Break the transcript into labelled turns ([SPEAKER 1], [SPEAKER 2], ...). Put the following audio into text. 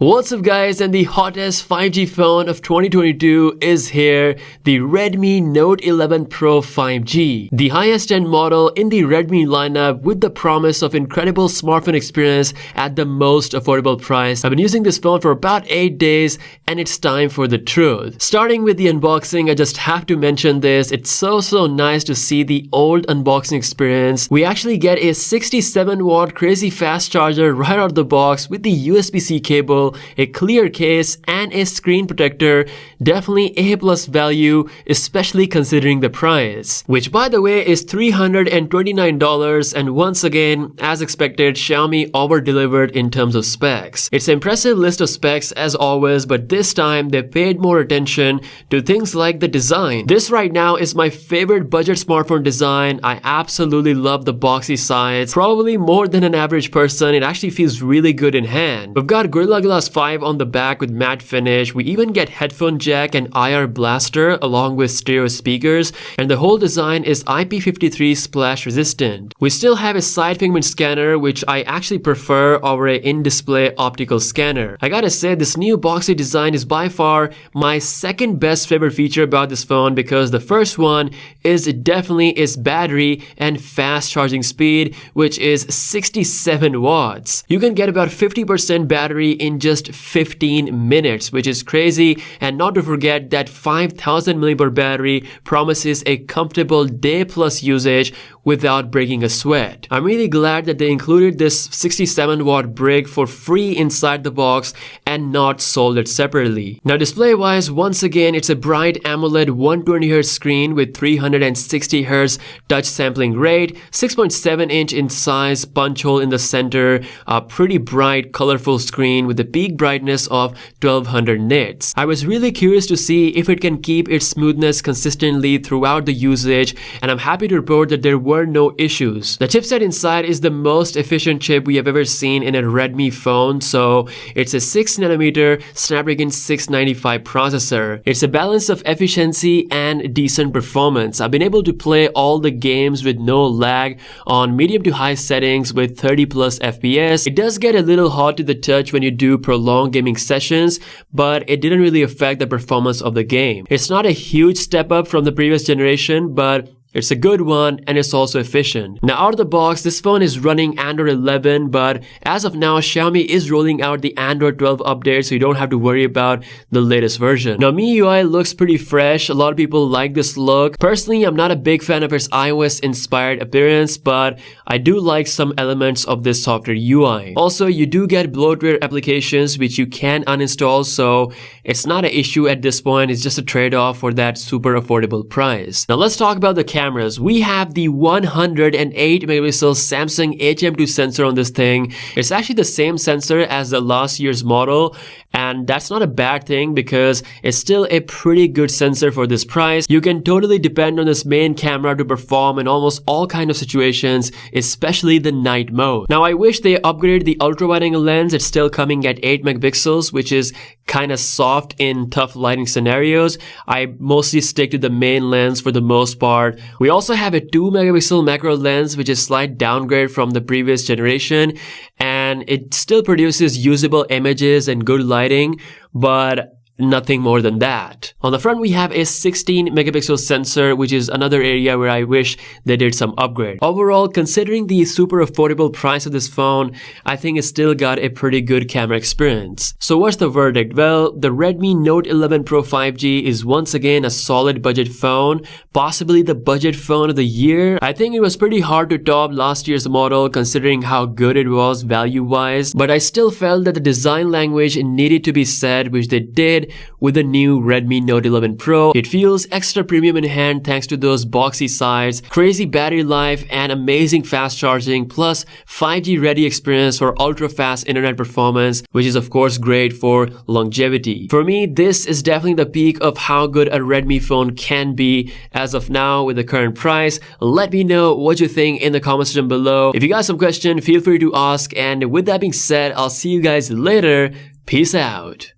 [SPEAKER 1] What's up guys, and the hottest 5G phone of 2022 is here, the Redmi Note 11 Pro 5G. The highest end model in the Redmi lineup with the promise of incredible smartphone experience at the most affordable price. I've been using this phone for about 8 days and it's time for the truth. Starting with the unboxing, I just have to mention this. It's so nice to see the old unboxing experience. We actually get a 67 watt crazy fast charger right out of the box with the USB-C cable, a clear case, and a screen protector. Definitely A+ value, especially considering the price, which by the way is $329, and once again, as expected, Xiaomi over-delivered in terms of specs. It's an impressive list of specs as always, but this time they paid more attention to things like the design. This right now is my favorite budget smartphone design. I absolutely love the boxy sides, probably more than an average person. It actually feels really good in hand. We've got Gorilla Glass 5 on the back with matte finish. We even get headphone jack and IR blaster along with stereo speakers, and the whole design is IP53 splash resistant. We still have a side fingerprint scanner, which I actually prefer over a in-display optical scanner. I gotta say, this new boxy design is by far my second best favorite feature about this phone, because the first one is definitely its battery and fast charging speed, which is 67 watts. You can get about 50% battery in just 15 minutes, which is crazy. And not to forget that 5000 mAh battery promises a comfortable day plus usage without breaking a sweat. I'm really glad that they included this 67 watt brick for free inside the box and not sold it separately. Now display wise, once again, it's a bright AMOLED 120Hz screen with 360Hz touch sampling rate, 6.7 inch in size, punch hole in the center, a pretty bright colorful screen with a peak brightness of 1200 nits. I was really curious to see if it can keep its smoothness consistently throughout the usage, and I'm happy to report that there were no issues. The chipset inside is the most efficient chip we have ever seen in a Redmi phone, so it's a 6nm Snapdragon 695 processor. It's a balance of efficiency and decent performance. I've been able to play all the games with no lag on medium to high settings with 30+ FPS. It does get a little hot to the touch when you do prolonged gaming sessions, but it didn't really affect the performance of the game. It's not a huge step up from the previous generation, but it's a good one, and it's also efficient. Now out of the box, this phone is running Android 11, but as of now, Xiaomi is rolling out the Android 12 update, so you don't have to worry about the latest version. Now MIUI looks pretty fresh. A lot of people like this look. Personally, I'm not a big fan of its iOS inspired appearance, but I do like some elements of this software UI. Also, you do get bloatware applications which you can uninstall, so it's not an issue at this point. It's just a trade-off for that super affordable price. Now let's talk about the cameras. We have the 108 megapixel Samsung HM2 sensor on this thing. It's actually the same sensor as the last year's model, and that's not a bad thing because it's still a pretty good sensor for this price. You can totally depend on this main camera to perform in almost all kinds of situations, especially the night mode. Now I wish they upgraded the ultra wide angle lens. It's still coming at 8 megapixels, which is kind of soft in tough lighting scenarios. I mostly stick to the main lens for the most part. We also have a 2 megapixel macro lens, which is a slight downgrade from the previous generation, and it still produces usable images and good lighting, but nothing more than that. On the front, we have a 16 megapixel sensor, which is another area where I wish they did some upgrade. Overall, considering the super affordable price of this phone, I think it still got a pretty good camera experience. So what's the verdict? Well, the Redmi Note 11 Pro 5G is once again a solid budget phone, possibly the budget phone of the year. I think it was pretty hard to top last year's model considering how good it was value-wise, but I still felt that the design language needed to be said, which they did with the new Redmi Note 11 Pro. It feels extra premium in hand thanks to those boxy sides, crazy battery life, and amazing fast charging, plus 5G ready experience for ultra fast internet performance, which is of course great for longevity. For me, this is definitely the peak of how good a Redmi phone can be as of now with the current price. Let me know what you think in the comment section below. If you got some question, feel free to ask, and with that being said, I'll see you guys later. Peace out.